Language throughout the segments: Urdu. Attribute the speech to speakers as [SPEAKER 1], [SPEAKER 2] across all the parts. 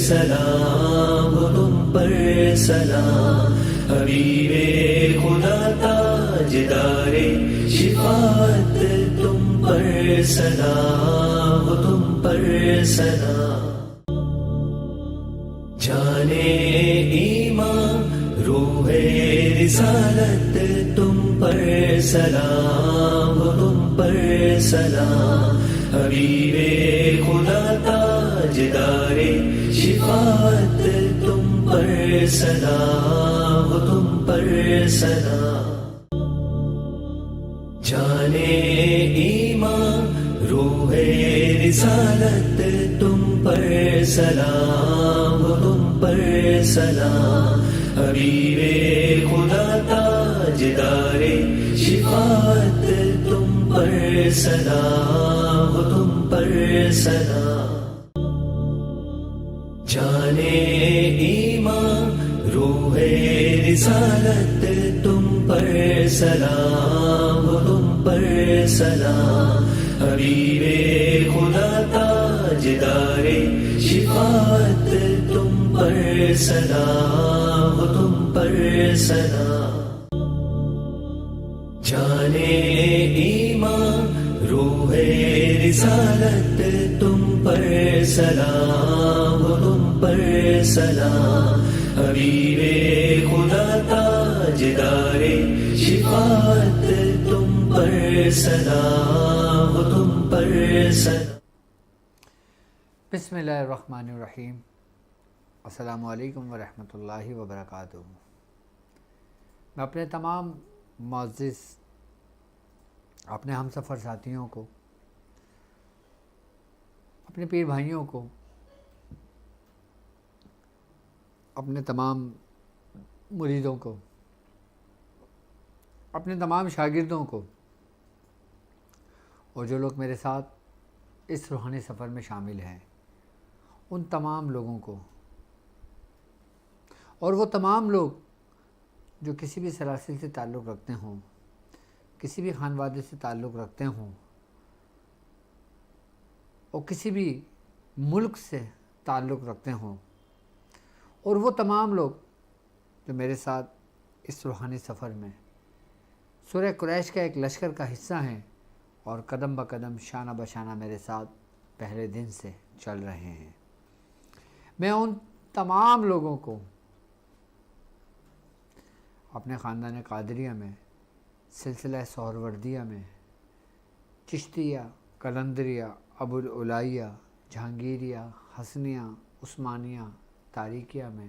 [SPEAKER 1] سلام ہو تم پر سلام، حبیب خدا تاجدار شفاعت تم پر سلام ہو تم پر سلام، جانے ایمان روح رسالت تم پر سلام ہو تم پر سلام، حبیب خدا تاجدار شفاعت تم پر سلام ہو تم پر سلام، جانے ایمان روح رسالت تم پر سلام ہو تم پر سلام، حبیب خدا تاجدار شفاعت تم پر سلام ہو تم پر سلام، جانے ایمان روح رسالت تم پر سلام ہو تم پر سلام، حبیب خدا تاجدار شفاعت تم پر سلام ہو تم پر سلام، جانے ایمان روح رسالت تم پر سلام ہو تم پر سلام، حبیب خدا تاجدار شفاعت تم پر سلام ہو تم پر سلام۔
[SPEAKER 2] بسم اللہ الرحمن الرحیم، السلام علیکم ورحمۃ اللہ وبرکاتہ۔ میں اپنے تمام معزز اپنے ہم سفر ساتھیوں کو، اپنے پیر بھائیوں کو، اپنے تمام مریدوں کو، اپنے تمام شاگردوں کو، اور جو لوگ میرے ساتھ اس روحانی سفر میں شامل ہیں ان تمام لوگوں کو، اور وہ تمام لوگ جو کسی بھی سلاسل سے تعلق رکھتے ہوں، کسی بھی خانوادے سے تعلق رکھتے ہوں، اور کسی بھی ملک سے تعلق رکھتے ہوں، اور وہ تمام لوگ جو میرے ساتھ اس روحانی سفر میں سورہ قریش کا ایک لشکر کا حصہ ہیں اور قدم بقدم شانہ بشانہ میرے ساتھ پہلے دن سے چل رہے ہیں، میں ان تمام لوگوں کو اپنے خاندان قادریہ میں، سلسلہ سہروردیہ میں، چشتیہ، قلندریہ، ابوالعلیہ، جہانگیریہ، حسنیہ، عثمانیہ، تاریکیہ میں،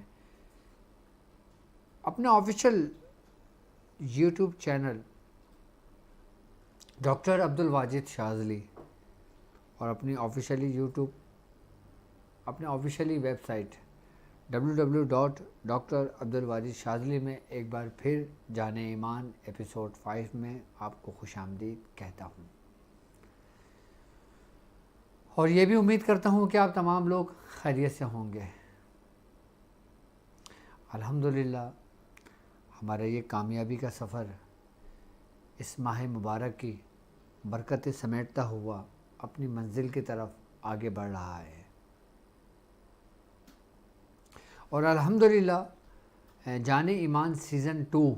[SPEAKER 2] اپنے official YouTube channel doctor Abdul Wajid Shazli اور اپنی آفیشیلی ویب سائٹ www.drabdulwajidshazli میں ایک بار پھر جان ایمان ایپیسوڈ 5 میں آپ کو خوش آمدید کہتا ہوں، اور یہ بھی امید کرتا ہوں کہ آپ تمام لوگ خیریت سے ہوں گے۔ الحمدللہ ہمارا یہ کامیابی کا سفر اس ماہ مبارک کی برکتیں سمیٹتا ہوا اپنی منزل کی طرف آگے بڑھ رہا ہے، اور الحمدللہ جان ایمان سیزن 2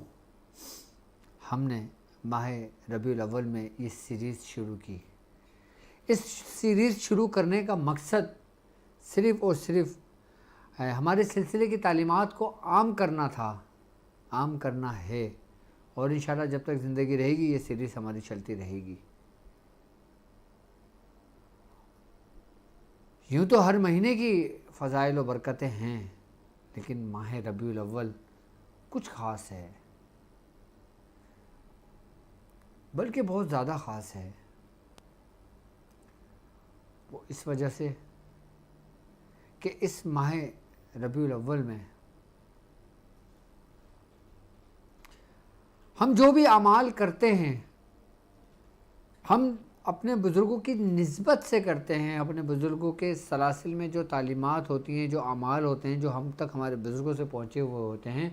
[SPEAKER 2] ہم نے ماہ ربیع الاول میں یہ سیریز شروع کی۔ اس سیریز شروع کرنے کا مقصد صرف اور صرف ہمارے سلسلے کی تعلیمات کو عام کرنا تھا، عام کرنا ہے، اور انشاءاللہ جب تک زندگی رہے گی یہ سیریز ہماری چلتی رہے گی۔ یوں تو ہر مہینے کی فضائل و برکتیں ہیں، لیکن ماہ ربیع الاول کچھ خاص ہے، بلکہ بہت زیادہ خاص ہے۔ وہ اس وجہ سے کہ اس ماہ ربیع الاول میں ہم جو بھی اعمال کرتے ہیں ہم اپنے بزرگوں کی نسبت سے کرتے ہیں، اپنے بزرگوں کے سلاسل میں جو تعلیمات ہوتی ہیں، جو اعمال ہوتے ہیں، جو ہم تک ہمارے بزرگوں سے پہنچے ہوئے ہوتے ہیں،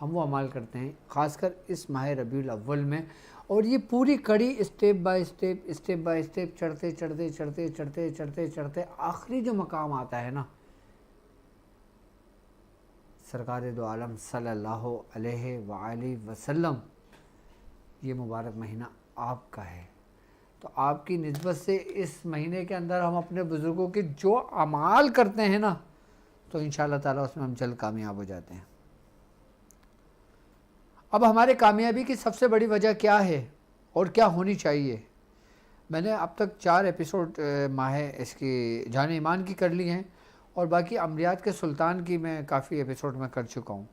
[SPEAKER 2] ہم وہ اعمال کرتے ہیں، خاص کر اس ماہ ربیع الاول میں۔ اور یہ پوری کڑی اسٹیپ بائی اسٹیپ چڑھتے آخری جو مقام آتا ہے نا، سرکار دو عالم صلی اللہ علیہ وآلہ وسلم یہ مبارک مہینہ آپ کا ہے، تو آپ کی نسبت سے اس مہینے کے اندر ہم اپنے بزرگوں کے جو اعمال کرتے ہیں نا تو انشاءاللہ تعالیٰ اس میں ہم جلد کامیاب ہو جاتے ہیں۔ اب ہمارے کامیابی کی سب سے بڑی وجہ کیا ہے اور کیا ہونی چاہیے؟ میں نے اب تک 4 ایپیسوڈ ماہ اس کی جان ایمان کی کر لی ہیں، اور باقی عملیات کے سلطان کی میں کافی ایپیسوڈ میں کر چکا ہوں،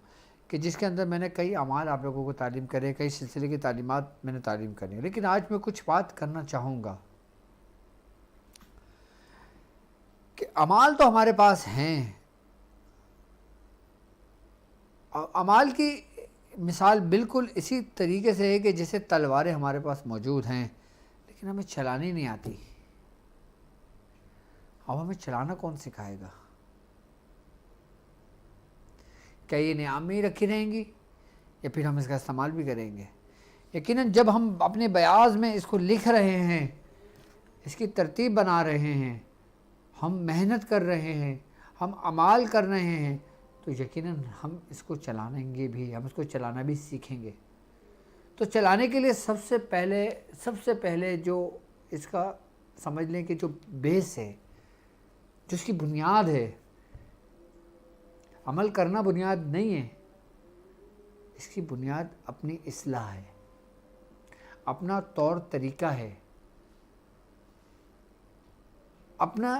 [SPEAKER 2] کہ جس کے اندر میں نے کئی اعمال آپ لوگوں کو تعلیم کرے، کئی سلسلے کی تعلیمات میں نے تعلیم کرنی ہے۔ لیکن آج میں کچھ بات کرنا چاہوں گا کہ اعمال تو ہمارے پاس ہیں، اعمال کی مثال بالکل اسی طریقے سے ہے کہ جیسے تلواریں ہمارے پاس موجود ہیں لیکن ہمیں چلانی نہیں آتی۔ اب ہمیں چلانا کون سکھائے گا؟ کیا یہ نعام میں ہی رکھی رہیں گی یا پھر ہم اس کا استعمال بھی کریں گے؟ یقیناً جب ہم اپنے بیاض میں اس کو لکھ رہے ہیں، اس کی ترتیب بنا رہے ہیں، ہم محنت کر رہے ہیں، ہم اعمال کر رہے ہیں، تو یقیناً ہم اس کو چلائیں گے بھی، ہم اس کو چلانا بھی سیکھیں گے۔ تو چلانے کے لیے سب سے پہلے جو اس کا سمجھ لیں کہ جو بیس ہے، جو اس کی بنیاد ہے، عمل کرنا بنیاد نہیں ہے، اس کی بنیاد اپنی اصلاح ہے، اپنا طور طریقہ ہے، اپنا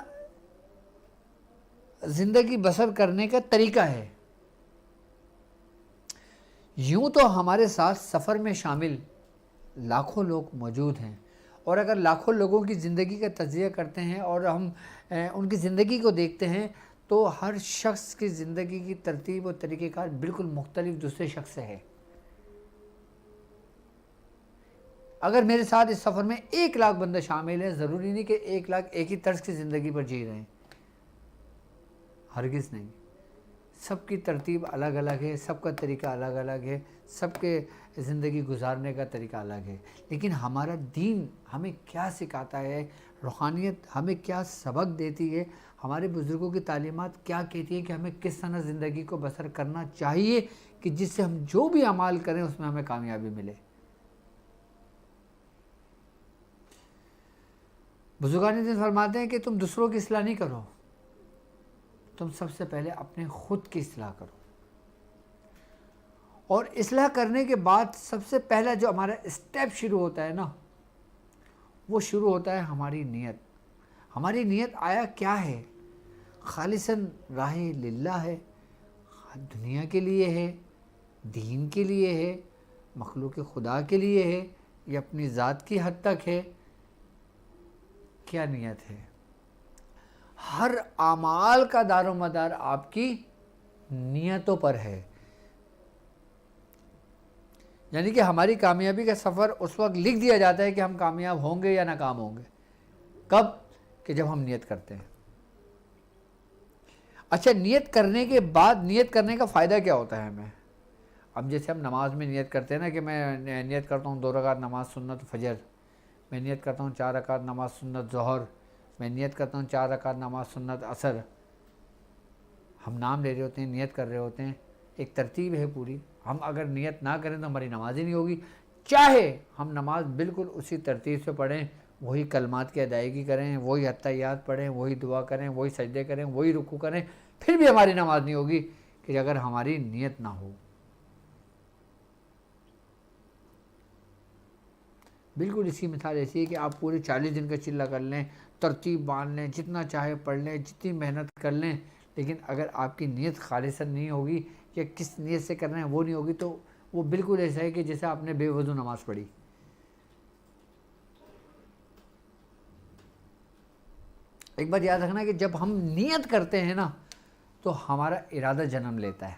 [SPEAKER 2] زندگی بسر کرنے کا طریقہ ہے۔ یوں تو ہمارے ساتھ سفر میں شامل لاکھوں لوگ موجود ہیں، اور اگر لاکھوں لوگوں کی زندگی کا تجزیہ کرتے ہیں اور ہم ان کی زندگی کو دیکھتے ہیں تو ہر شخص کی زندگی کی ترتیب اور طریقہ کار بالکل مختلف دوسرے شخص سے ہے۔ اگر میرے ساتھ اس سفر میں 1 لاکھ بندے شامل ہیں، ضروری نہیں کہ 1 لاکھ ایک ہی طرز کی زندگی پر جی رہے ہیں، ہرگز نہیں۔ سب کی ترتیب الگ الگ ہے، سب کا طریقہ الگ الگ ہے، سب کے زندگی گزارنے کا طریقہ الگ ہے، لیکن ہمارا دین ہمیں کیا سکھاتا ہے، روحانیت ہمیں کیا سبق دیتی ہے، ہمارے بزرگوں کی تعلیمات کیا کہتی ہے کہ ہمیں کس طرح زندگی کو بسر کرنا چاہیے کہ جس سے ہم جو بھی اعمال کریں اس میں ہمیں کامیابی ملے۔ بزرگان دین فرماتے ہیں کہ تم دوسروں کی اصلاح نہیں کرو، تم سب سے پہلے اپنے خود کی اصلاح کرو، اور اصلاح کرنے کے بعد سب سے پہلا جو ہمارا اسٹیپ شروع ہوتا ہے نا، وہ شروع ہوتا ہے ہماری نیت۔ ہماری نیت آیا کیا ہے؟ خالصاً راہ للہ ہے، دنیا کے لیے ہے، دین کے لیے ہے، مخلوق خدا کے لیے ہے، یا اپنی ذات کی حد تک ہے؟ کیا نیت ہے؟ ہر اعمال کا دار و مدار آپ کی نیتوں پر ہے۔ یعنی کہ ہماری کامیابی کا سفر اس وقت لکھ دیا جاتا ہے کہ ہم کامیاب ہوں گے یا ناکام ہوں گے۔ کب؟ کہ جب ہم نیت کرتے ہیں۔ اچھا، نیت کرنے کے بعد نیت کرنے کا فائدہ کیا ہوتا ہے ہمیں؟ اب جیسے ہم نماز میں نیت کرتے ہیں نا کہ میں نیت کرتا ہوں 2 رکعت نماز سنت فجر، میں نیت کرتا ہوں 4 رکعت نماز سنت ظہر، میں نیت کرتا ہوں 4 رکعت نماز سنت عصر۔ ہم نام لے رہے ہوتے ہیں، نیت کر رہے ہوتے ہیں، ایک ترتیب ہے پوری۔ ہم اگر نیت نہ کریں تو ہماری نماز ہی نہیں ہوگی، چاہے ہم نماز بالکل اسی ترتیب سے پڑھیں، وہی کلمات کی ادائیگی کریں، وہی اتحیات پڑھیں، وہی دعا کریں، وہی سجدے کریں، وہی رکوع کریں، پھر بھی ہماری نماز نہیں ہوگی کہ اگر ہماری نیت نہ ہو۔ بالکل اسی مثال ایسی ہے کہ آپ پورے 40 دن کا چلہ کر لیں، ترتیب باندھ لیں، جتنا چاہے پڑھ لیں، جتنی محنت کر لیں، لیکن اگر آپ کی نیت خالصاً نہیں ہوگی یا کس نیت سے کرنا ہے وہ نہیں ہوگی تو وہ بالکل ایسا ہے کہ جیسے آپ نے بے وضو نماز پڑھی۔ ایک بات یاد رکھنا کہ جب ہم نیت کرتے ہیں نا تو ہمارا ارادہ جنم لیتا ہے،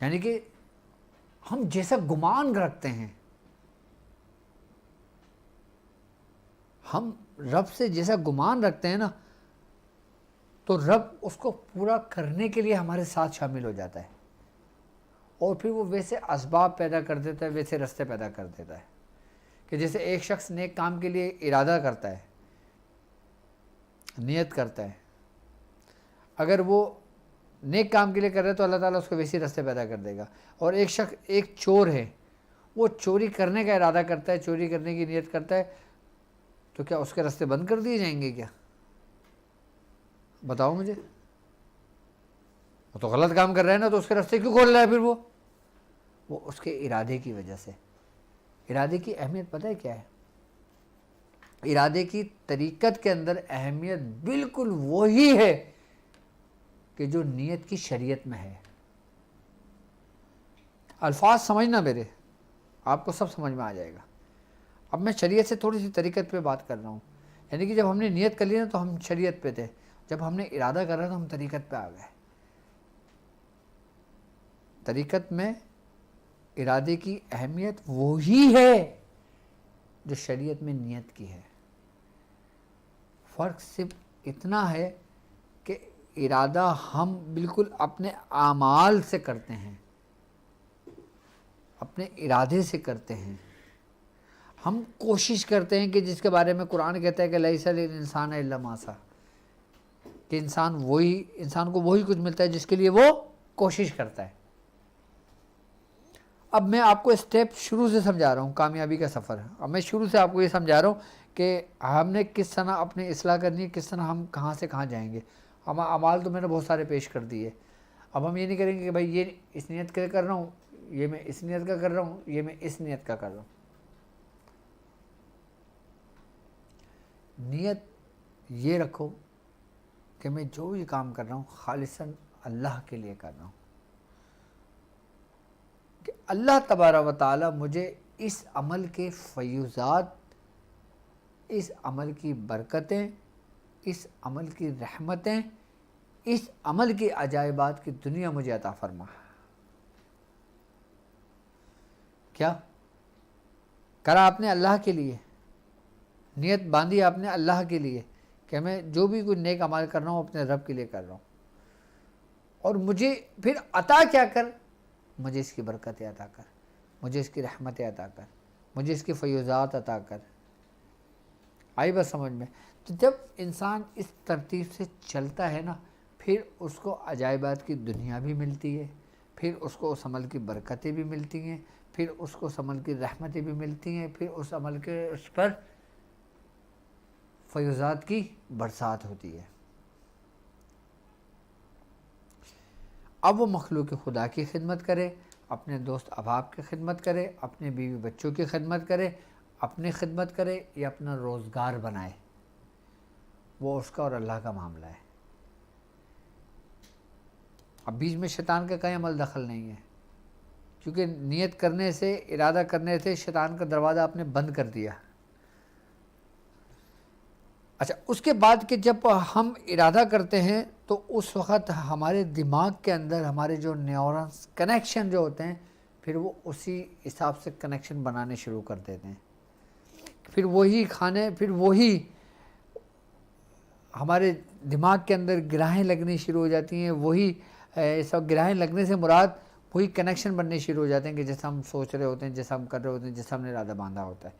[SPEAKER 2] یعنی کہ ہم جیسا گمان رکھتے ہیں، ہم رب سے جیسا گمان رکھتے ہیں نا تو رب اس کو پورا کرنے کے لیے ہمارے ساتھ شامل ہو جاتا ہے، اور پھر وہ ویسے اسباب پیدا کر دیتا ہے، ویسے رستے پیدا کر دیتا ہے کہ جیسے ایک شخص نیک کام کے لیے ارادہ کرتا ہے، نیت کرتا ہے، اگر وہ نیک کام کے لیے کر رہا ہے تو اللہ تعالیٰ اس کو ویسے راستے پیدا کر دے گا. اور ایک شخص ایک چور ہے, وہ چوری کرنے کا ارادہ کرتا ہے, چوری کرنے کی نیت کرتا ہے, تو کیا اس کے راستے بند کر دیے جائیں گے کیا؟ بتاؤ مجھے. وہ تو غلط کام کر رہا ہے نا, تو اس کے راستے کیوں کھول رہا ہے پھر وہ اس کے ارادے کی وجہ سے. ارادے کی اہمیت پتہ ہے کیا ہے؟ ارادے کی طریقت کے اندر اہمیت بالکل وہی ہے کہ جو نیت کی شریعت میں ہے. الفاظ سمجھنا میرے, آپ کو سب سمجھ میں آ جائے گا. اب میں شریعت سے تھوڑی سی طریقت پہ بات کر رہا ہوں. یعنی کہ جب ہم نے نیت کر لی نا تو ہم شریعت پہ تھے, جب ہم نے ارادہ کر رہا تو ہم طریقت پہ آ گئے. طریقت میں ارادے کی اہمیت وہی ہے جو شریعت میں نیت کی ہے. فرق صرف اتنا ہے کہ ارادہ ہم بالکل اپنے اعمال سے کرتے ہیں, اپنے ارادے سے کرتے ہیں. ہم کوشش کرتے ہیں کہ جس کے بارے میں قرآن کہتا ہے کہ لیس للانسان الا ما سعی, کہ انسان کو وہی کچھ ملتا ہے جس کے لیے وہ کوشش کرتا ہے. اب میں آپ کو اسٹیپ شروع سے سمجھا رہا ہوں, کامیابی کا سفر. اب میں شروع سے آپ کو یہ سمجھا رہا ہوں کہ ہم نے کس طرح اپنی اصلاح کرنی ہے, کس طرح ہم کہاں سے کہاں جائیں گے. ہم اعمال تو میں نے بہت سارے پیش کر دیے. اب ہم یہ نہیں کریں گے کہ بھائی یہ اس نیت کا کر رہا ہوں, یہ میں اس نیت کا کر رہا ہوں, یہ میں اس نیت کا کر رہا ہوں. نیت یہ رکھو کہ میں جو بھی کام کر رہا ہوں خالصاً اللہ کے لیے کر رہا ہوں, کہ اللہ تبارک و تعالی مجھے اس عمل کے فیوزات, اس عمل کی برکتیں, اس عمل کی رحمتیں, اس عمل کی عجائبات کی دنیا مجھے عطا فرما. کیا کرا آپ نے؟ اللہ کے لیے نیت باندھی آپ نے, اللہ کے لیے کہ میں جو بھی کوئی نیک عمل کر رہا ہوں اپنے رب کے لیے کر رہا ہوں. اور مجھے پھر عطا کیا کر؟ مجھے اس کی برکتیں عطا کر, مجھے اس کی رحمتیں عطا کر, مجھے اس کی فیوزات عطا کر. آئی بس سمجھ میں؟ تو جب انسان اس ترتیب سے چلتا ہے نا, پھر اس کو عجائبات کی دنیا بھی ملتی ہے, پھر اس کو اس عمل کی برکتیں بھی ملتی ہیں, پھر اس کو اس عمل کی رحمتیں بھی ملتی ہیں, پھر اس عمل کے اس پر فیوزات کی برسات ہوتی ہے. اب وہ مخلوق خدا کی خدمت کرے, اپنے دوست احباب کی خدمت کرے, اپنے بیوی بچوں کی خدمت کرے, اپنی خدمت کرے, یا اپنا روزگار بنائے, وہ اس کا اور اللہ کا معاملہ ہے. اب بیچ میں شیطان کا کوئی عمل دخل نہیں ہے, کیونکہ نیت کرنے سے, ارادہ کرنے سے شیطان کا دروازہ آپ نے بند کر دیا. اچھا, اس کے بعد کہ جب ہم ارادہ کرتے ہیں تو اس وقت ہمارے دماغ کے اندر ہمارے جو نیورونز کنیکشن جو ہوتے ہیں, پھر وہ اسی حساب سے کنیکشن بنانے شروع کر دیتے ہیں. پھر وہی کھانے, پھر وہی ہمارے دماغ کے اندر گرہیں لگنی شروع ہو جاتی ہیں. وہی سب گرہیں لگنے سے مراد وہی کنیکشن بننے شروع ہو جاتے ہیں کہ جیسا ہم سوچ رہے ہوتے ہیں, جیسا ہم کر رہے ہوتے ہیں, جیسا ہم نے ارادہ باندھا ہوتا ہے.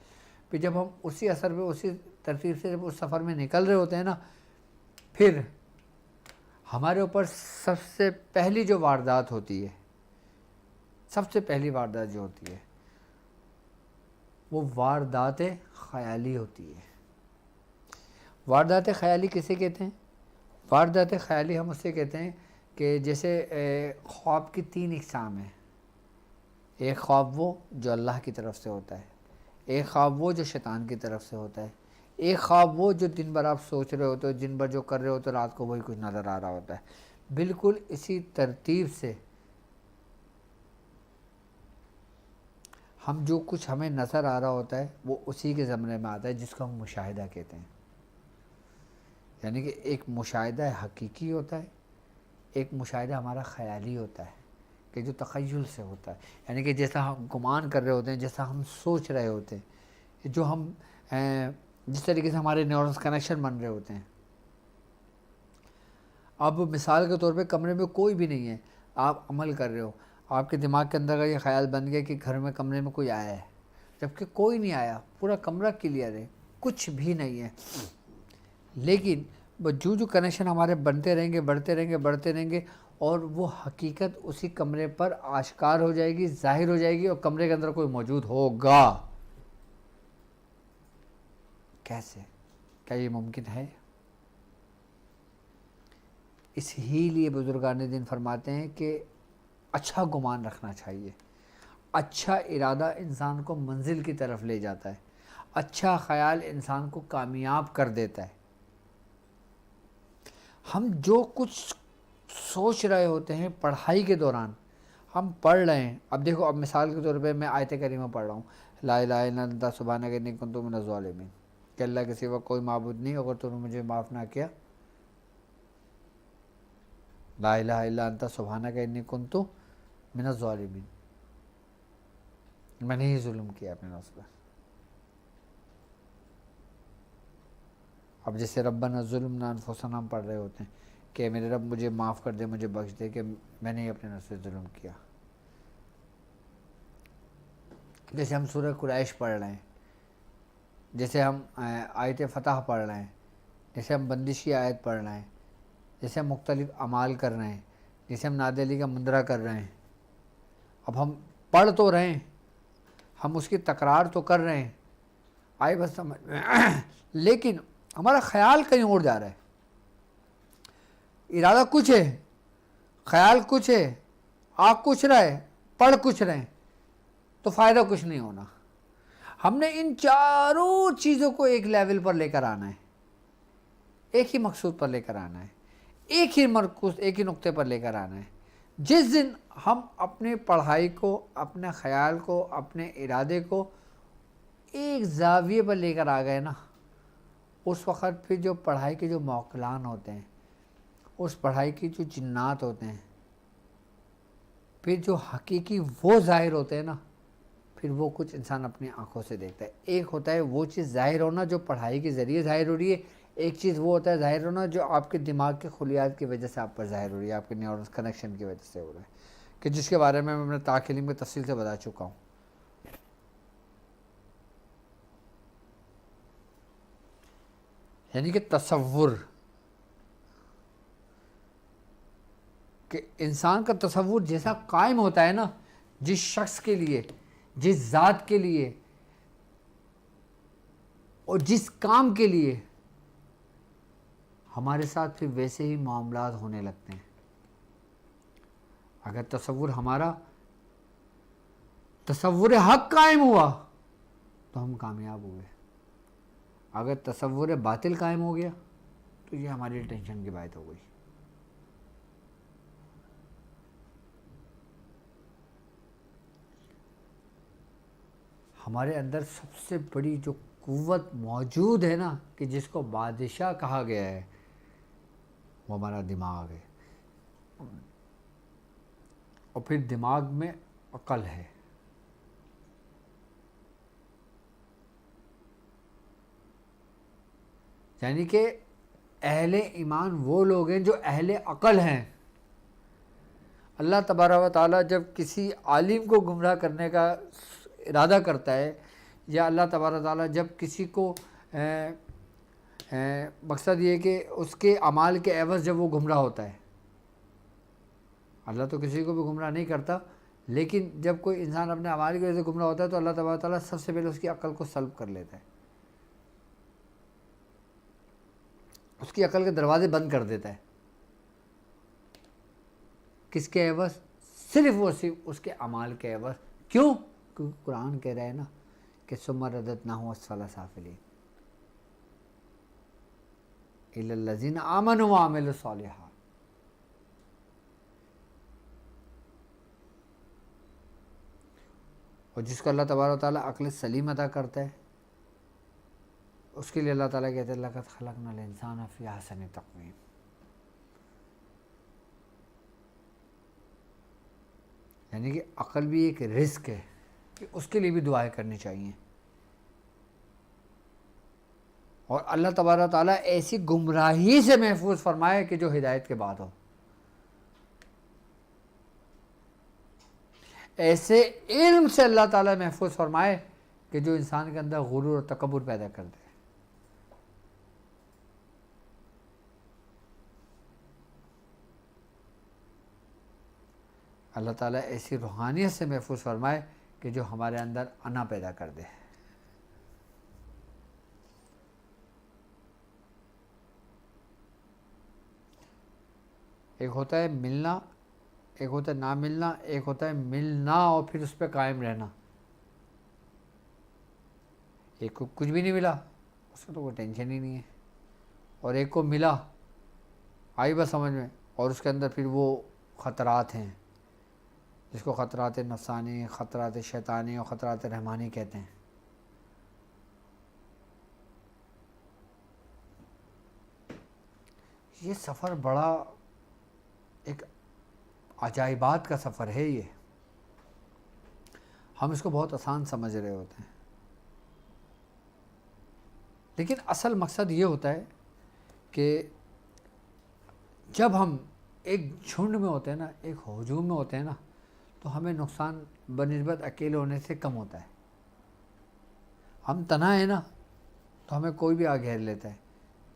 [SPEAKER 2] پھر جب ہم اسی اثر پہ, اسی ترتیب سے جب اس سفر میں نکل رہے ہوتے ہیں نا, پھر ہمارے اوپر سب سے پہلی جو واردات ہوتی ہے, سب سے پہلی واردات جو ہوتی ہے, وہ واردات خیالی ہوتی ہے. واردات خیالی کسے کہتے ہیں؟ واردات خیالی ہم اسے کہتے ہیں کہ جیسے خواب کی 3 اقسام ہیں. ایک خواب وہ جو اللہ کی طرف سے ہوتا ہے, ایک خواب وہ جو شیطان کی طرف سے ہوتا ہے, ایک خواب وہ جو دن بھر آپ سوچ رہے ہوتے ہو, دن بھر جو کر رہے ہوتے ہو, رات کو وہی کچھ نظر آ رہا ہوتا ہے. بالکل اسی ترتیب سے ہم جو کچھ ہمیں نظر آ رہا ہوتا ہے وہ اسی کے زمرے میں آتا ہے, جس کو ہم مشاہدہ کہتے ہیں. یعنی کہ ایک مشاہدہ حقیقی ہوتا ہے, ایک مشاہدہ ہمارا خیالی ہوتا ہے کہ جو تخیل سے ہوتا ہے. یعنی کہ جیسا ہم گمان کر رہے ہوتے ہیں, جیسا ہم سوچ رہے ہوتے ہیں, جو ہم جس طریقے سے ہمارے نیورونز کنیکشن بن رہے ہوتے ہیں. اب مثال کے طور پہ کمرے میں کوئی بھی نہیں ہے, آپ عمل کر رہے ہو, آپ کے دماغ کے اندر کا یہ خیال بن گیا کہ گھر میں کمرے میں کوئی آیا ہے, جبکہ کوئی نہیں آیا, پورا کمرہ کلیئر ہے, کچھ بھی نہیں ہے. لیکن جو کنیکشن ہمارے بنتے رہیں گے بڑھتے رہیں گے بڑھتے رہیں گے اور وہ حقیقت اسی کمرے پر آشکار ہو جائے گی، ظاہر ہو جائے گی، اور کمرے کے اندر کوئی موجود ہوگا. کیسے؟ کیا یہ ممکن ہے؟ اس ہی لیے بزرگان دین فرماتے ہیں کہ اچھا گمان رکھنا چاہیے. اچھا ارادہ انسان کو منزل کی طرف لے جاتا ہے. اچھا خیال انسان کو کامیاب کر دیتا ہے. ہم جو کچھ سوچ رہے ہوتے ہیں پڑھائی کے دوران، ہم پڑھ رہے ہیں. اب دیکھو، اب مثال کے طور پہ میں آیت کریمہ پڑھ رہا ہوں، لا الہ الا انت سبحانک انی کنت من الظالمین، کہ اللہ کے سوا کوئی معبود نہیں، اگر تو نے مجھے معاف نہ کیا. لا الہ الا انت سبحانک انی کنت من الظالمین، میں نے ہی ظلم کیا اپنے نفس پر. اب جیسے ربنا ظلمنا انفسنا ہم پڑھ رہے ہوتے ہیں کہ میرے رب مجھے معاف کر دے، مجھے بخش دے کہ میں نے ہی اپنے نفس سے ظلم کیا. جیسے ہم سورہ قریش پڑھ رہے ہیں، جیسے ہم آیت فتح پڑھ رہے ہیں، جیسے ہم بندش کی آیت پڑھ رہے ہیں، جیسے ہم مختلف اعمال کر رہے ہیں، جیسے ہم ناد علی کا مندرہ کر رہے ہیں. اب ہم پڑھ تو رہے ہیں، ہم اس کی تکرار تو کر رہے ہیں، آئے بس سمجھ میں، لیکن ہمارا خیال کہیں اور جا رہا ہے. ارادہ کچھ ہے، خیال کچھ ہے، آ کچھ رہا ہے، پڑھ کچھ رہے ہیں، تو فائدہ کچھ نہیں ہونا. ہم نے ان چاروں چیزوں کو ایک لیول پر لے کر آنا ہے، ایک ہی مقصود پر لے کر آنا ہے، ایک ہی مرکز، ایک ہی نقطے پر لے کر آنا ہے. جس دن ہم اپنے پڑھائی کو، اپنے خیال کو، اپنے ارادے کو ایک زاویے پر لے کر آ گئے نا، اس وقت پھر جو پڑھائی کے جو موکلان ہوتے ہیں، اس پڑھائی کی جو جنات ہوتے ہیں، پھر جو حقیقی وہ ظاہر ہوتے ہیں نا، پھر وہ کچھ انسان اپنی آنکھوں سے دیکھتا ہے. ایک ہوتا ہے وہ چیز ظاہر ہونا جو پڑھائی کے ذریعے ظاہر ہو رہی ہے، ایک چیز وہ ہوتا ہے ظاہر ہونا جو آپ کے دماغ کے خلیات کی وجہ سے آپ پر ظاہر ہو رہی ہے، آپ کے نیورونز کنیکشن کی وجہ سے ہو رہا ہے، کہ جس کے بارے میں اپنے طاق علم میں تفصیل سے بتا چکا ہوں. یعنی کہ تصور، کہ انسان کا تصور جیسا قائم ہوتا ہے نا، جس شخص کے لیے، جس ذات کے لیے اور جس کام کے لیے، ہمارے ساتھ پھر ویسے ہی معاملات ہونے لگتے ہیں. اگر تصور ہمارا تصور حق قائم ہوا تو ہم کامیاب ہوئے. اگر تصور باطل قائم ہو گیا تو یہ ہماری ٹینشن کی بات ہو گئی. ہمارے اندر سب سے بڑی جو قوت موجود ہے نا، کہ جس کو بادشاہ کہا گیا ہے، وہ ہمارا دماغ ہے. اور پھر دماغ میں عقل ہے. یعنی کہ اہل ایمان وہ لوگ ہیں جو اہل عقل ہیں. اللہ تبارک و تعالیٰ جب کسی عالم کو گمراہ کرنے کا ارادہ کرتا ہے، یا اللہ تبارک و تعالیٰ جب کسی کو مقصد یہ کہ اس کے اعمال کے عوض جب وہ گمراہ ہوتا ہے، اللہ تو کسی کو بھی گمراہ نہیں کرتا، لیکن جب کوئی انسان اپنے اعمال کی وجہ سے گمراہ ہوتا ہے تو اللہ تبارک و تعالیٰ سب سے پہلے اس کی عقل کو سلب کر لیتا ہے، اس کی عقل کے دروازے بند کر دیتا ہے. کس کے عوض؟ صرف اس کے اعمال کے عوض. کیوں؟ کیونکہ قرآن کہہ رہا ہے نا کہ ثم رددناہ اسفل سافلین الا الذین آمنوا وعملوا الصالحات. اور جس کو اللہ تبارک و تعالیٰ عقل سلیم عطا کرتا ہے، اس کے لیے اللہ تعالیٰ کہتے ہیں لقد خلقنا الانسان فی احسن تقویم. یعنی کہ عقل بھی ایک رزق ہے، کہ اس کے لیے بھی دعائیں کرنی چاہیے. اور اللہ تبارک و تعالیٰ ایسی گمراہی سے محفوظ فرمائے کہ جو ہدایت کے بعد ہو، ایسے علم سے اللہ تعالیٰ محفوظ فرمائے کہ جو انسان کے اندر غرور اور تکبر پیدا کر دے. اللہ تعالیٰ ایسی روحانیت سے محفوظ فرمائے کہ جو ہمارے اندر انا پیدا کر دے. ایک ہوتا ہے ملنا، ایک ہوتا ہے نہ ملنا، ایک ہوتا ہے ملنا اور پھر اس پہ قائم رہنا. ایک کو کچھ بھی نہیں ملا، اس کو تو کوئی ٹینشن ہی نہیں ہے، اور ایک کو ملا، آئی بس سمجھ میں، اور اس کے اندر پھر وہ خطرات ہیں جس کو خطرات نفسانی، خطرات شیطانی اور خطرات رحمانی کہتے ہیں. یہ سفر بڑا ایک عجائبات کا سفر ہے. یہ ہم اس کو بہت آسان سمجھ رہے ہوتے ہیں، لیکن اصل مقصد یہ ہوتا ہے کہ جب ہم ایک جھنڈ میں ہوتے ہیں نا، ایک ہجوم میں ہوتے ہیں نا، تو ہمیں نقصان بنسبت اکیلے ہونے سے کم ہوتا ہے. ہم تنہا ہیں نا تو ہمیں کوئی بھی آ گھیر لیتا ہے.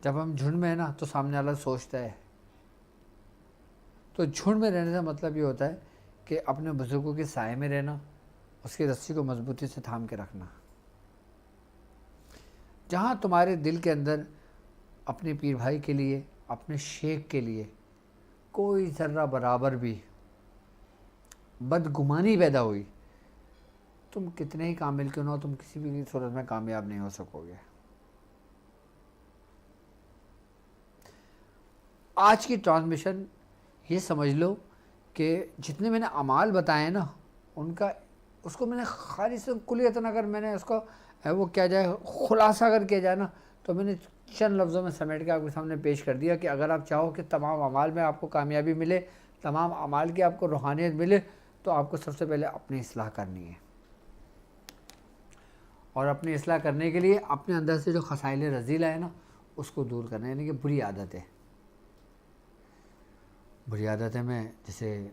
[SPEAKER 2] جب ہم جھنڈ میں ہیں نا تو سامنے والا سوچتا ہے. تو جھنڈ میں رہنے کا مطلب یہ ہوتا ہے کہ اپنے بزرگوں کے سائے میں رہنا، اس کی رسی کو مضبوطی سے تھام کے رکھنا. جہاں تمہارے دل کے اندر اپنے پیر بھائی کے لیے، اپنے شیخ کے لیے کوئی ذرہ برابر بھی بدگمانی پیدا ہوئی، تم کتنے ہی کامل کیوں نہ ہو، تم کسی بھی صورت میں کامیاب نہیں ہو سکو گے. آج کی ٹرانسمیشن یہ سمجھ لو کہ جتنے میں نے اعمال بتائے نا، ان کا اس کو میں نے خالص کلیتاً اگر میں نے اس کو وہ کیا جائے خلاصہ اگر کیا جائے نا، تو میں نے چند لفظوں میں سمیٹ کے آپ کے سامنے پیش کر دیا کہ اگر آپ چاہو کہ تمام اعمال میں آپ کو کامیابی ملے، تمام اعمال کی آپ کو روحانیت ملے، تو آپ کو سب سے پہلے اپنی اصلاح کرنی ہے. اور اپنی اصلاح کرنے کے لیے اپنے اندر سے جو خصائل رذیلہ ہے نا، اس کو دور کرنا ہے. یعنی کہ بری عادتیں، بری عادتیں میں جیسے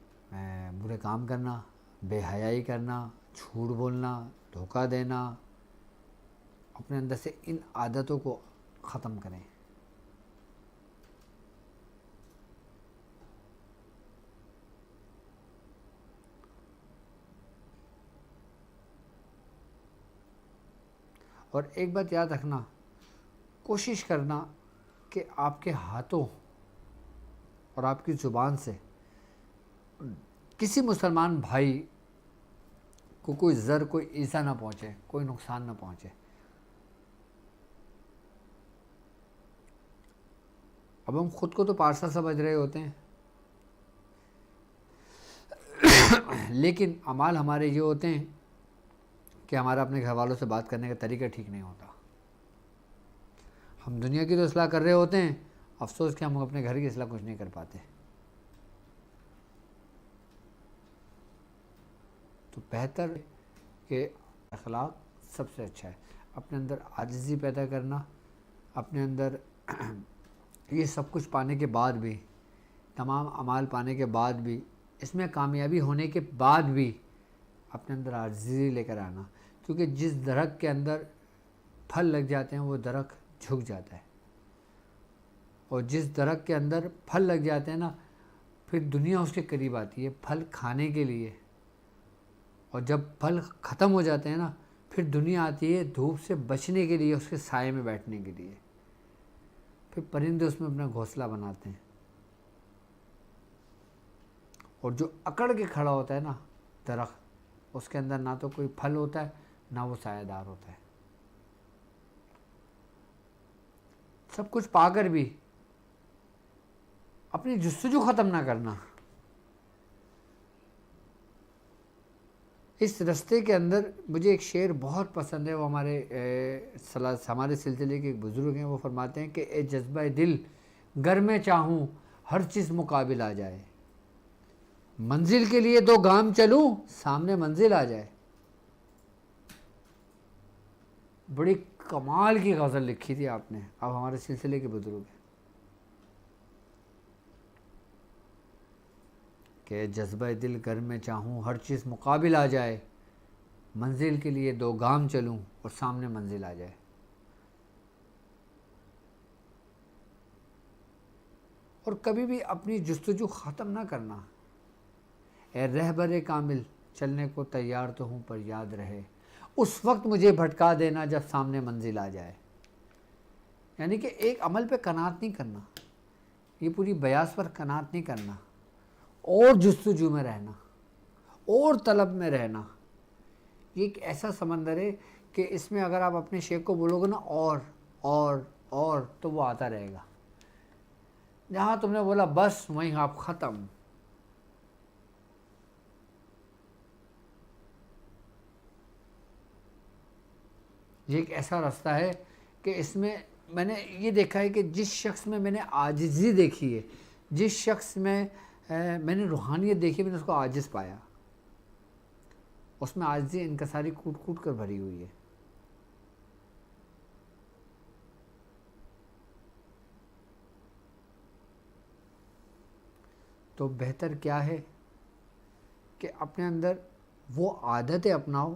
[SPEAKER 2] برے کام کرنا، بے حیائی کرنا، جھوٹ بولنا، دھوکہ دینا، اپنے اندر سے ان عادتوں کو ختم کریں. اور ایک بات یاد رکھنا، کوشش کرنا کہ آپ کے ہاتھوں اور آپ کی زبان سے کسی مسلمان بھائی کو کوئی ضرر، کوئی ایذا نہ پہنچے، کوئی نقصان نہ پہنچے. اب ہم خود کو تو پارسا سمجھ رہے ہوتے ہیں، لیکن اعمال ہمارے یہ ہوتے ہیں کہ ہمارا اپنے گھر والوں سے بات کرنے کا طریقہ ٹھیک نہیں ہوتا. ہم دنیا کی تو اصلاح کر رہے ہوتے ہیں، افسوس کہ ہم اپنے گھر کی اصلاح کچھ نہیں کر پاتے. تو بہتر کہ اخلاق سب سے اچھا ہے. اپنے اندر عاجزی پیدا کرنا، اپنے اندر یہ سب کچھ پانے کے بعد بھی، تمام اعمال پانے کے بعد بھی، اس میں کامیابی ہونے کے بعد بھی اپنے اندر عاجزی لے کر آنا. کیونکہ جس درخت کے اندر پھل لگ جاتے ہیں وہ درخت جھک جاتا ہے، اور جس درخت کے اندر پھل لگ جاتے ہیں نا، پھر دنیا اس کے قریب آتی ہے پھل کھانے کے لیے. اور جب پھل ختم ہو جاتے ہیں نا، پھر دنیا آتی ہے دھوپ سے بچنے کے لیے، اس کے سائے میں بیٹھنے کے لیے. پھر پرندے اس میں اپنا گھونسلہ بناتے ہیں. اور جو اکڑ کے کھڑا ہوتا ہے نا درخت، اس کے اندر نہ تو کوئی پھل ہوتا ہے، نہ وہ سایہ دار ہوتا ہے. سب کچھ پا کر بھی اپنی جستجو ختم نہ کرنا. اس رستے کے اندر مجھے ایک شعر بہت پسند ہے، وہ ہمارے سلسلے کے ایک بزرگ ہیں، وہ فرماتے ہیں کہ اے جذبہ دل گر میں چاہوں ہر چیز مقابل آ جائے، منزل کے لیے 2 گام چلوں سامنے منزل آ جائے. بڑی کمال کی غزل لکھی تھی آپ نے، اب ہمارے سلسلے کے بزرگ ہیں کہ جذبہ دل گر میں چاہوں ہر چیز مقابل آ جائے، منزل کے لیے 2 گام چلوں اور سامنے منزل آ جائے. اور کبھی بھی اپنی جستجو ختم نہ کرنا. اے رہبر کامل چلنے کو تیار تو ہوں پر یاد رہے اس وقت مجھے بھٹکا دینا جب سامنے منزل آ جائے. یعنی کہ ایک عمل پہ قناعت نہیں کرنا, یہ پوری بیاس پر قناعت نہیں کرنا, اور جستجو میں رہنا, اور طلب میں رہنا. یہ ایک ایسا سمندر ہے کہ اس میں اگر آپ اپنے شیخ کو بولو گے نا اور تو وہ آتا رہے گا. جہاں تم نے بولا بس وہیں آپ ختم. یہ ایک ایسا راستہ ہے کہ اس میں میں نے یہ دیکھا ہے کہ جس شخص میں میں نے عاجزی دیکھی ہے, جس شخص میں میں نے روحانیت دیکھی, میں نے اس کو عاجز پایا. اس میں عاجزی انکساری کوٹ کوٹ کر بھری ہوئی ہے. تو بہتر کیا ہے کہ اپنے اندر وہ عادتیں اپناؤ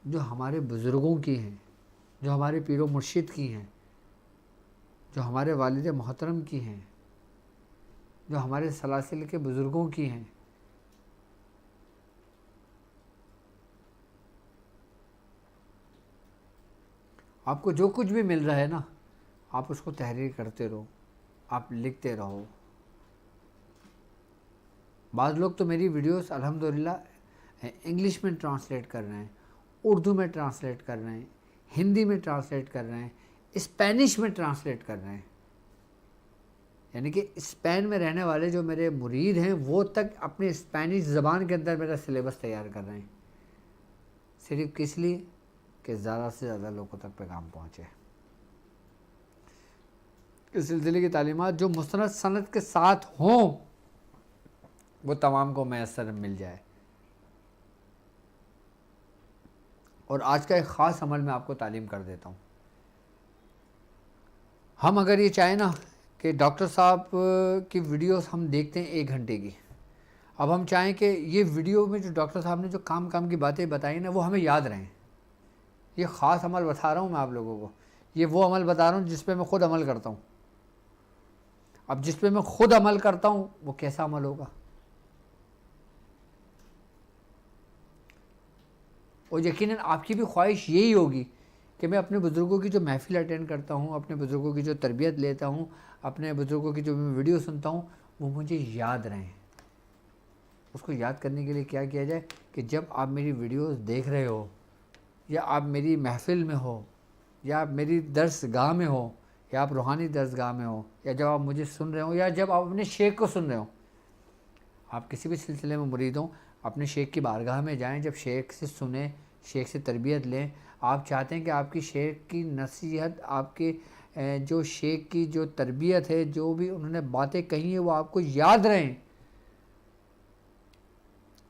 [SPEAKER 2] جو ہمارے بزرگوں کی ہیں, جو ہمارے پیر و مرشد کی ہیں, جو ہمارے والد محترم کی ہیں, جو ہمارے سلاسل کے بزرگوں کی ہیں. آپ کو جو کچھ بھی مل رہا ہے نا, آپ اس کو تحریر کرتے رہو, آپ لکھتے رہو. بعض لوگ تو میری ویڈیوز الحمدللہ انگلش میں ٹرانسلیٹ کر رہے ہیں, اردو میں ٹرانسلیٹ کر رہے ہیں, ہندی میں ٹرانسلیٹ کر رہے ہیں, اسپینش میں ٹرانسلیٹ کر رہے ہیں. یعنی کہ اسپین میں رہنے والے جو میرے مرید ہیں وہ تک اپنی اسپینش زبان کے اندر میرا سلیبس تیار کر رہے ہیں, صرف کس لیے کہ زیادہ سے زیادہ لوگوں تک پیغام پہنچے. اس سلسلے کی تعلیمات جو مستند سند کے ساتھ ہوں وہ تمام کو میسر مل جائے. اور آج کا ایک خاص عمل میں آپ کو تعلیم کر دیتا ہوں. ہم اگر یہ چاہیں نا کہ ڈاکٹر صاحب کی ویڈیوز ہم دیکھتے ہیں 1 گھنٹے کی, اب ہم چاہیں کہ یہ ویڈیو میں جو ڈاکٹر صاحب نے جو کام کی باتیں بتائی نا وہ ہمیں یاد رہیں. یہ خاص عمل بتا رہا ہوں میں آپ لوگوں کو, یہ وہ عمل بتا رہا ہوں جس پہ میں خود عمل کرتا ہوں. اب جس پہ میں خود عمل کرتا ہوں وہ کیسا عمل ہوگا. اور یقیناً آپ کی بھی خواہش یہی ہوگی کہ میں اپنے بزرگوں کی جو محفل اٹینڈ کرتا ہوں, اپنے بزرگوں کی جو تربیت لیتا ہوں, اپنے بزرگوں کی جو میں ویڈیو سنتا ہوں وہ مجھے یاد رہیں. اس کو یاد کرنے کے لیے کیا کیا جائے کہ جب آپ میری ویڈیوز دیکھ رہے ہو, یا آپ میری محفل میں ہو, یا آپ میری درس گاہ میں ہو, یا آپ روحانی درس گاہ میں ہو, یا جب آپ مجھے سن رہے ہو, یا جب آپ اپنے شیخ کو سن رہے ہو, آپ کسی بھی سلسلے میں مرید ہوں اپنے شیخ کی بارگاہ میں جائیں, جب شیخ سے سنیں, شیخ سے تربیت لیں. آپ چاہتے ہیں کہ آپ کی شیخ کی نصیحت, آپ کے جو شیخ کی جو تربیت ہے, جو بھی انہوں نے باتیں کہی ہیں وہ آپ کو یاد رہیں.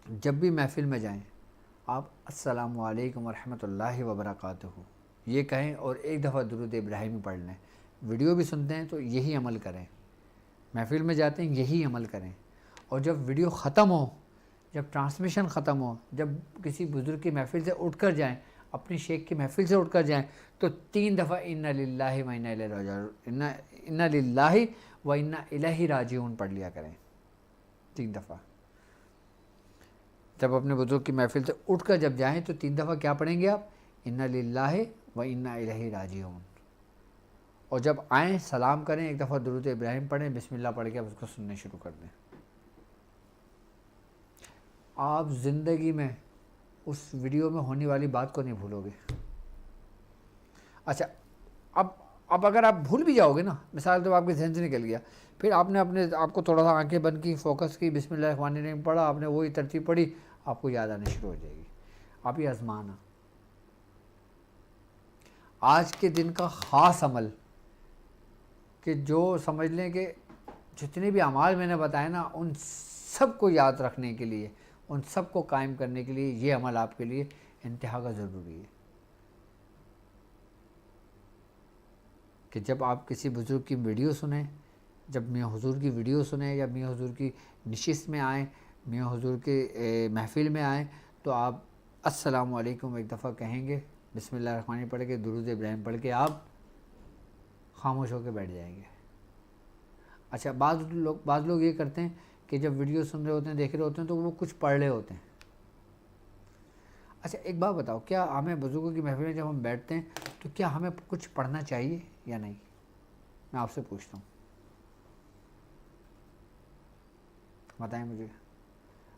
[SPEAKER 2] جب بھی محفل میں جائیں آپ السلام علیکم ورحمۃ اللہ وبرکاتہ یہ کہیں اور ایک دفعہ درود ابراہیمی پڑھ لیں. ویڈیو بھی سنتے ہیں تو یہی عمل کریں, محفل میں جاتے ہیں یہی عمل کریں. اور جب ویڈیو ختم ہو, جب ٹرانسمیشن ختم ہو, جب کسی بزرگ کی محفل سے اٹھ کر جائیں, اپنی شیخ کی محفل سے اٹھ کر جائیں, تو 3 دفعہ انا للہ و انا الیہ راجعون, انا للہ و انا الیہ راجعون پڑھ لیا کریں 3 دفعہ. جب اپنے بزرگ کی محفل سے اٹھ کر جب جائیں تو 3 دفعہ کیا پڑھیں گے آپ, انا للہ و انا الیہ راجعون. اور جب آئیں سلام کریں, ایک دفعہ درود ابراہیم پڑھیں, بسم اللہ پڑھ کے آپ اس کو سننے شروع کر دیں. آپ زندگی میں اس ویڈیو میں ہونے والی بات کو نہیں بھولو گے. اچھا اب اگر آپ بھول بھی جاؤ گے نا, مثال تو آپ کے ذہن سے نکل گیا, پھر آپ نے آپ کو تھوڑا سا آنکھیں بند کی, فوکس کی, بسم اللہ الرحمن الرحیم پڑھا, آپ نے وہی ترتیب پڑھی, آپ کو یاد آنے شروع ہو جائے گی. آپ یہ آزمانا. آج کے دن کا خاص عمل کہ جو سمجھ لیں کہ جتنے بھی اعمال میں نے بتائے نا ان سب کو یاد رکھنے کے لیے, ان سب کو قائم کرنے کے لیے یہ عمل آپ کے لیے انتہا کا ضروری ہے. کہ جب آپ کسی بزرگ کی ویڈیو سنیں, جب میاں حضور کی ویڈیو سنیں, یا میاں حضور کی نشست میں آئیں, میاں حضور کے محفل میں آئیں, تو آپ السلام علیکم ایک دفعہ کہیں گے, بسم اللہ الرحمن الرحیم پڑھ کے, درود ابراہیم پڑھ کے آپ خاموش ہو کے بیٹھ جائیں گے. اچھا بعض لوگ یہ کرتے ہیں کہ جب ویڈیو سن رہے ہوتے ہیں دیکھ رہے ہوتے ہیں تو وہ کچھ پڑھ رہے ہوتے ہیں. اچھا ایک بات بتاؤ, کیا ہمیں بزرگوں کی محفل میں جب ہم بیٹھتے ہیں تو کیا ہمیں کچھ پڑھنا چاہیے یا نہیں؟ میں آپ سے پوچھتا ہوں, بتائیں مجھے.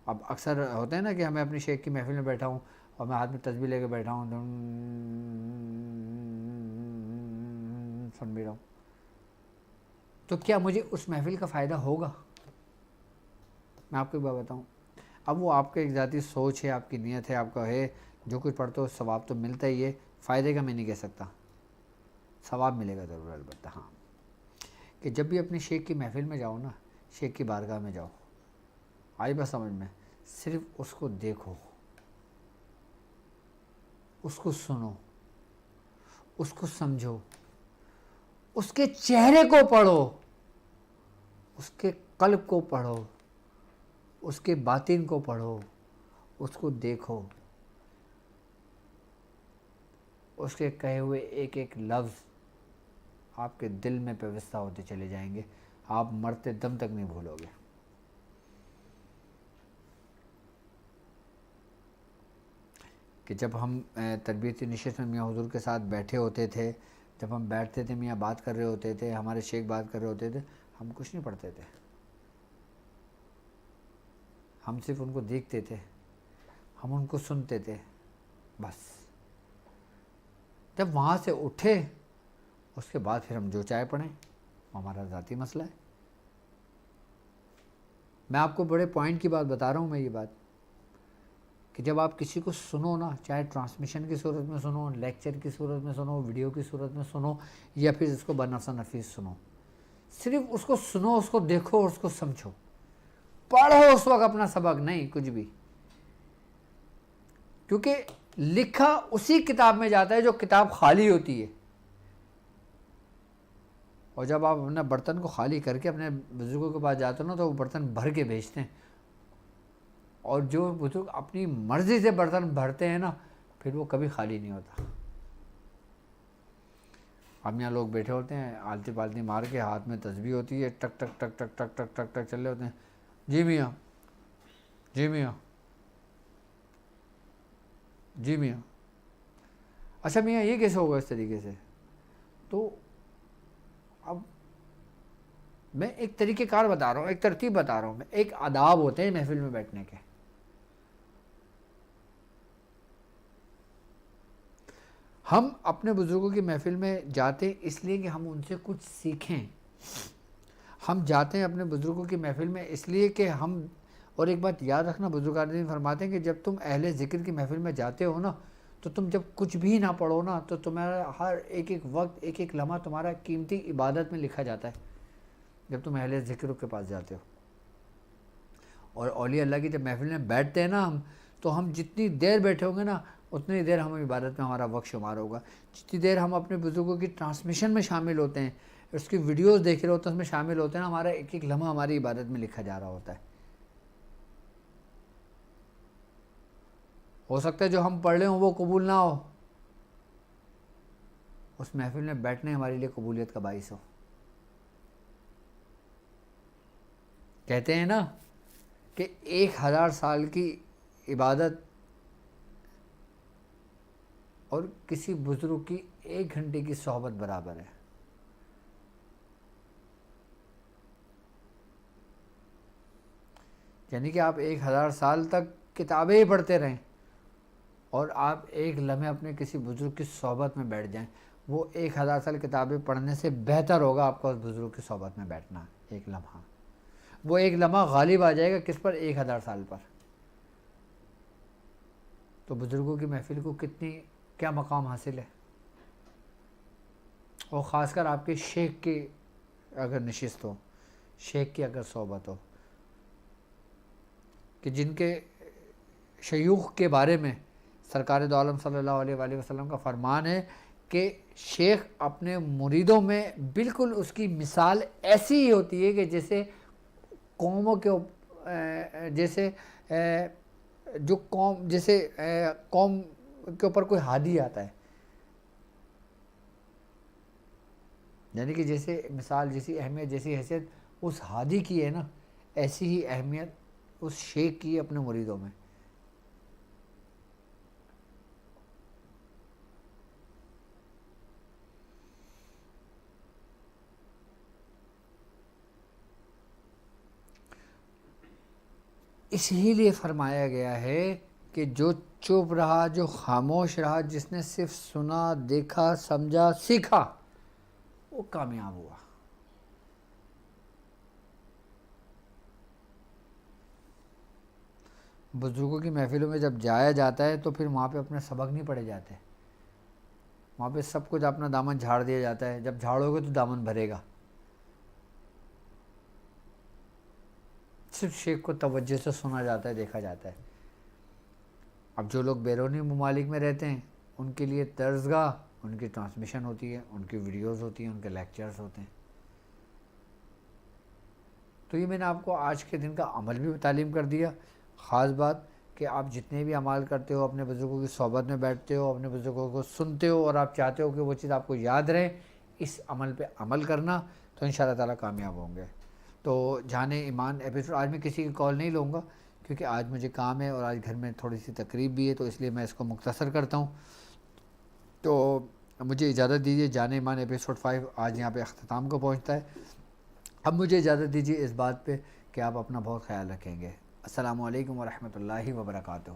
[SPEAKER 2] اب اکثر ہوتا ہے نا کہ ہمیں اپنی شیخ کی محفل میں بیٹھا ہوں اور میں ہاتھ میں تسبیح لے کے بیٹھا ہوں, سن بھی رہا ہوں, تو کیا مجھے اس محفل کا فائدہ ہوگا؟ میں آپ کو ایک بات بتاؤں, اب وہ آپ کا ایک ذاتی سوچ ہے, آپ کی نیت ہے, آپ کا ہے, جو کچھ پڑھتے ہو ثواب تو ملتا ہی ہے, فائدے کا میں نہیں کہہ سکتا, ثواب ملے گا ضرور البتہ. ہاں کہ جب بھی اپنی شیخ کی محفل میں جاؤ نا, شیخ کی بارگاہ میں جاؤ, آئی بات سمجھ میں, صرف اس کو دیکھو, اس کو سنو, اس کو سمجھو, اس کے چہرے کو پڑھو, اس کے قلب کو پڑھو, اس کے باطن کو پڑھو, اس کو دیکھو, اس کے کہے ہوئے ایک ایک لفظ آپ کے دل میں پیوستہ ہوتے چلے جائیں گے, آپ مرتے دم تک نہیں بھولو گے. کہ جب ہم تربیتی نشست میں میاں حضور کے ساتھ بیٹھے ہوتے تھے, جب ہم بیٹھتے تھے, میاں بات کر رہے ہوتے تھے, ہمارے شیخ بات کر رہے ہوتے تھے, ہم کچھ نہیں پڑھتے تھے, ہم صرف ان کو دیکھتے تھے, ہم ان کو سنتے تھے بس. جب وہاں سے اٹھے اس کے بعد پھر ہم جو چاہے پڑھیں, ہمارا ذاتی مسئلہ ہے. میں آپ کو بڑے پوائنٹ کی بات بتا رہا ہوں. میں یہ بات کہ جب آپ کسی کو سنو نا, چاہے ٹرانسمیشن کی صورت میں سنو, لیکچر کی صورت میں سنو, ویڈیو کی صورت میں سنو, یا پھر اس کو بنفس نفیس سنو, صرف اس کو سنو, اس کو دیکھو, اس کو سمجھو, پڑھو اس وقت اپنا سبق نہیں کچھ بھی, کیونکہ لکھا اسی کتاب میں جاتا ہے جو کتاب خالی ہوتی ہے. اور جب آپ اپنے برتن کو خالی کر کے اپنے بزرگوں کے پاس جاتے ہو نا, تو وہ برتن بھر کے بھیجتے ہیں, اور جو بزرگ اپنی مرضی سے برتن بھرتے ہیں نا, پھر وہ کبھی خالی نہیں ہوتا. اب یہاں لوگ بیٹھے ہوتے ہیں آلتی پالتی مار کے, ہاتھ میں تسبیح ہوتی ہے, ٹک ٹک ٹک ٹک ٹک ٹک ٹک ٹک چل رہے ہوتے ہیں, جی میاں, جی میاں, جی میاں, اچھا میاں یہ کیسے ہوگا اس طریقے سے. تو اب میں ایک طریقہ کار بتا رہا ہوں, ایک ترتیب بتا رہا ہوں, میں ایک آداب ہوتے ہیں محفل میں بیٹھنے کے. ہم اپنے بزرگوں کی محفل میں جاتے ہیں اس لیے کہ ہم ان سے کچھ سیکھیں. ہم جاتے ہیں اپنے بزرگوں کی محفل میں اس لیے کہ ہم, اور ایک بات یاد رکھنا, بزرگان دین فرماتے ہیں کہ جب تم اہل ذکر کی محفل میں جاتے ہو نا, تو تم جب کچھ بھی نہ پڑھو نا, تو تمہارا ہر ایک ایک وقت, ایک ایک لمحہ تمہارا قیمتی عبادت میں لکھا جاتا ہے جب تم اہل ذکر کے پاس جاتے ہو. اور اولیاء اللہ کی جب محفل میں بیٹھتے ہیں نا ہم, تو ہم جتنی دیر بیٹھے ہوں گے نا, اتنی دیر ہم عبادت میں ہمارا وقت شمار ہوگا. جتنی دیر ہم اپنے بزرگوں کی ٹرانسمیشن میں شامل ہوتے ہیں, اس کی ویڈیوز دیکھ رہے ہوتے ہیں, اس میں شامل ہوتے ہیں نا, ہمارا ایک ایک لمحہ ہماری عبادت میں لکھا جا رہا ہوتا ہے. ہو سکتا ہے جو ہم پڑھ رہے ہوں وہ قبول نہ ہو, اس محفل میں بیٹھنے ہمارے لیے قبولیت کا باعث ہو. کہتے ہیں نا کہ 1000 سال کی عبادت اور کسی بزرگ کی 1 گھنٹے کی صحبت برابر ہے. یعنی کہ آپ 1000 سال تک کتابیں ہی پڑھتے رہیں, اور آپ ایک لمحے اپنے کسی بزرگ کی صحبت میں بیٹھ جائیں, وہ 1000 سال کتابیں پڑھنے سے بہتر ہوگا آپ کا اس بزرگ کی صحبت میں بیٹھنا. ایک لمحہ, وہ ایک لمحہ غالب آ جائے گا کس پر؟ 1000 سال پر. تو بزرگوں کی محفل کو کیا مقام حاصل ہے, اور خاص کر آپ کے شیخ کی اگر نشست ہو, شیخ کی اگر صحبت ہو, کہ جن کے شیوخ کے بارے میں سرکار دو عالم صلی اللہ علیہ وآلہ وسلم کا فرمان ہے کہ شیخ اپنے مریدوں میں بالکل اس کی مثال ایسی ہی ہوتی ہے کہ جیسے قوموں کے جیسے جو قوم جیسے قوم کے اوپر کوئی ہادی آتا ہے, یعنی کہ جیسے مثال, جیسی اہمیت, جیسی حیثیت اس ہادی کی ہے نا, ایسی ہی اہمیت اس شیخ کی اپنے مریدوں میں. اسی لیے فرمایا گیا ہے کہ جو چپ رہا، جو خاموش رہا، جس نے صرف سنا، دیکھا، سمجھا، سیکھا، وہ کامیاب ہوا. بزرگوں کی محفلوں میں جب جایا جاتا ہے تو پھر وہاں پہ اپنے سبق نہیں پڑھے جاتے، وہاں پہ سب کچھ اپنا دامن جھاڑ دیا جاتا ہے. جب جھاڑو گے تو دامن بھرے گا. صرف شیخ کو توجہ سے سنا جاتا ہے، دیکھا جاتا ہے. اب جو لوگ بیرونی ممالک میں رہتے ہیں ان کے لیے درسگاہ، ان کی ٹرانسمیشن ہوتی ہے، ان کی ویڈیوز ہوتی ہیں، ان کے لیکچرز ہوتے ہیں. تو یہ میں نے آپ کو آج کے دن کا عمل بھی تعلیم کر دیا. خاص بات کہ آپ جتنے بھی اعمال کرتے ہو، اپنے بزرگوں کی صحبت میں بیٹھتے ہو، اپنے بزرگوں کو سنتے ہو اور آپ چاہتے ہو کہ وہ چیز آپ کو یاد رہے، اس عمل پہ عمل کرنا تو انشاءاللہ تعالیٰ کامیاب ہوں گے. تو جان ایمان ایپیسوڈ آج میں کسی کی کال نہیں لوں گا کیونکہ آج مجھے کام ہے اور آج گھر میں تھوڑی سی تقریب بھی ہے، تو اس لیے میں اس کو مختصر کرتا ہوں. تو مجھے اجازت دیجیے. جان ایمان ایپیسوڈ 5 آج یہاں پہ اختتام کو پہنچتا ہے. اب مجھے اجازت دیجیے اس بات پہ کہ آپ اپنا بہت خیال رکھیں گے. السلام علیکم ورحمۃ اللہ وبرکاتہ.